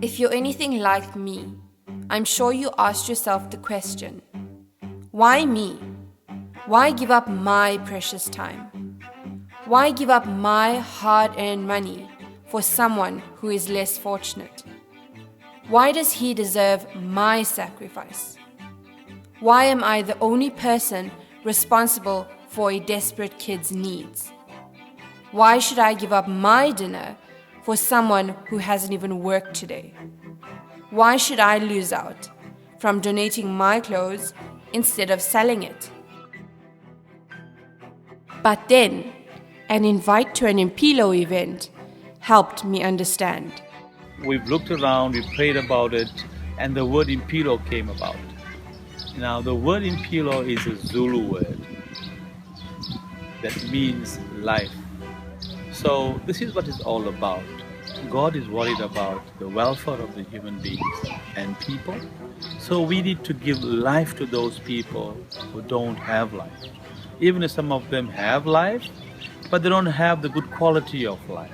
If you're anything like me, I'm sure you asked yourself the question, why me? Why give up my precious time? Why give up my hard-earned money for someone who is less fortunate? Why does he deserve my sacrifice? Why am I the only person responsible for a desperate kid's needs? Why should I give up my dinner for someone who hasn't even worked today? Why should I lose out from donating my clothes instead of selling it? But then, an invite to an Impilo event helped me understand. We've looked around, we prayed about it, and the word Impilo came about. Now, the word Impilo is a Zulu word that means life. So this is what it's all about. God is worried about the welfare of the human beings and people. So we need to give life to those people who don't have life. Even if some of them have life, but they don't have the good quality of life.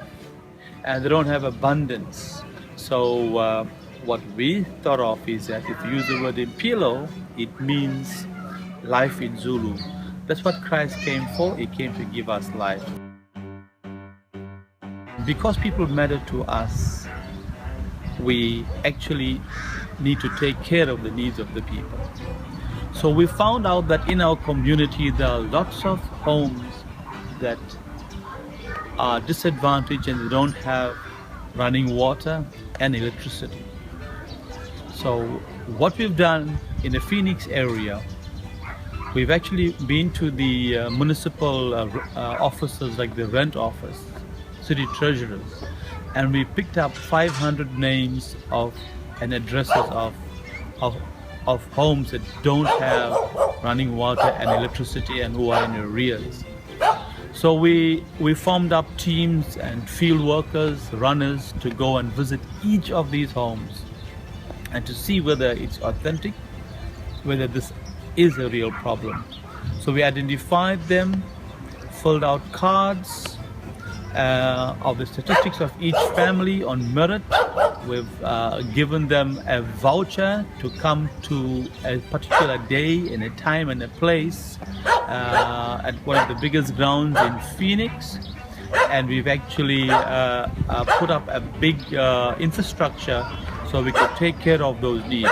And they don't have abundance. So what we thought of is that if you use the word Impilo, it means life in Zulu. That's what Christ came for. He came to give us life. Because people matter to us, we actually need to take care of the needs of the people. So we found out that in our community there are lots of homes that are disadvantaged and they don't have running water and electricity. So what we've done in the Phoenix area, we've actually been to the municipal offices like the rent office, city treasurers, and we picked up 500 names of and addresses of homes that don't have running water and electricity and who are in arrears. So we formed up teams and field workers, runners to go and visit each of these homes and to see whether it's authentic, whether this is a real problem. So we identified them, filled out cards of the statistics of each family on merit. We've given them a voucher to come to a particular day in a time and a place at one of the biggest grounds in Phoenix, and we've actually put up a big infrastructure so we could take care of those needs.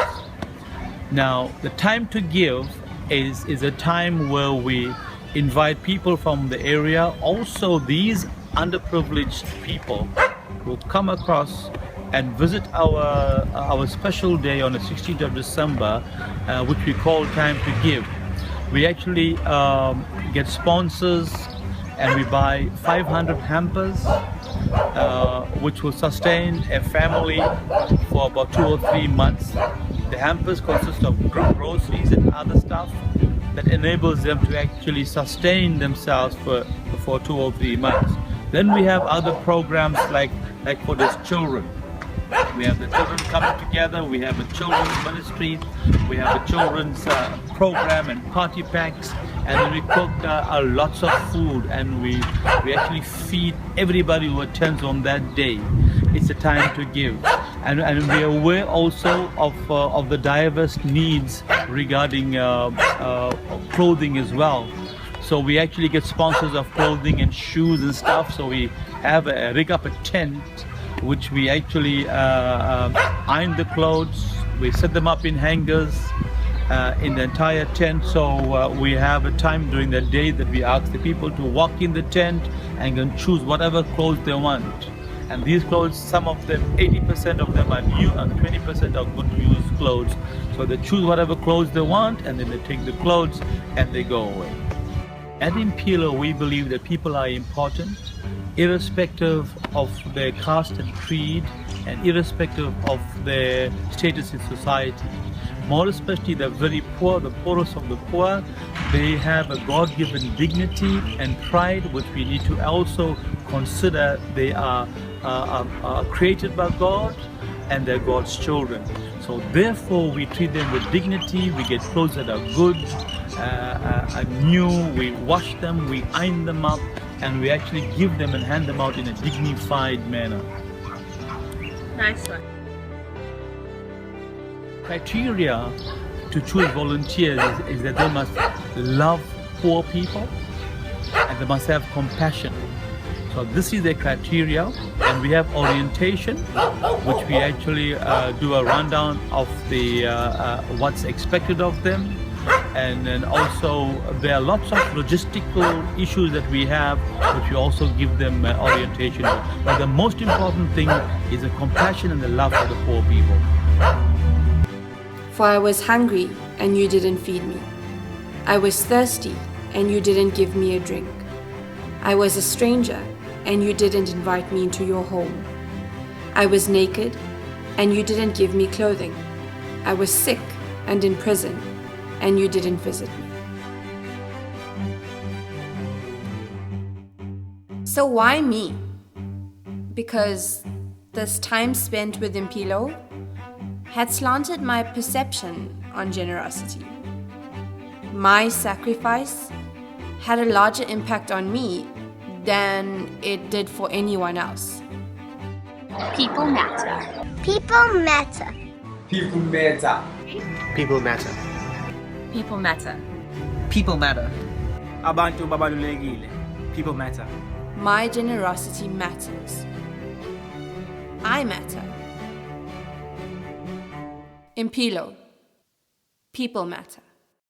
Now, the time to give is a time where we invite people from the area, also these underprivileged people will come across and visit our special day on the 16th of December, which we call Time to Give. We actually get sponsors and we buy 500 hampers, which will sustain a family for about 2 or 3 months. The hampers consist of groceries and other stuff that enables them to actually sustain themselves for 2 or 3 months. Then we have other programs like for these children. We have the children coming together, we have a children's ministry, we have a children's program and party packs, and then we cook lots of food, and we actually feed everybody who attends on that day. It's a time to give. And we are aware also of the diverse needs regarding clothing as well. So we actually get sponsors of clothing and shoes and stuff. So we have rig up a tent, which we actually iron the clothes. We set them up in hangers in the entire tent. So we have a time during the day that we ask the people to walk in the tent and can choose whatever clothes they want. And these clothes, some of them, 80% of them are new and 20% are good to use clothes. So they choose whatever clothes they want, and then they take the clothes and they go away. At Impilo, we believe that people are important, irrespective of their caste and creed, and irrespective of their status in society. More especially the very poor, the poorest of the poor, they have a God-given dignity and pride, which we need to also consider. They are created by God and they're God's children. So therefore we treat them with dignity, we get clothes that are good, new, we wash them, we iron them up, and we actually give them and hand them out in a dignified manner. Nice one. criteria to choose volunteers is that they must love poor people and they must have compassion. So this is the criteria, and we have orientation, which we actually do a rundown of the what's expected of them, and then also there are lots of logistical issues that we have, which we also give them orientation on. But the most important thing is the compassion and the love for the poor people. For I was hungry, and you didn't feed me. I was thirsty, and you didn't give me a drink. I was a stranger, and you didn't invite me into your home. I was naked, and you didn't give me clothing. I was sick and in prison, and you didn't visit me. So why me? Because this time spent with Impilo had slanted my perception on generosity. My sacrifice had a larger impact on me than it did for anyone else. People matter. People matter. People matter. People matter. People matter. People matter. Abantu babalulekile. People matter. My generosity matters. I matter. Impilo. People matter.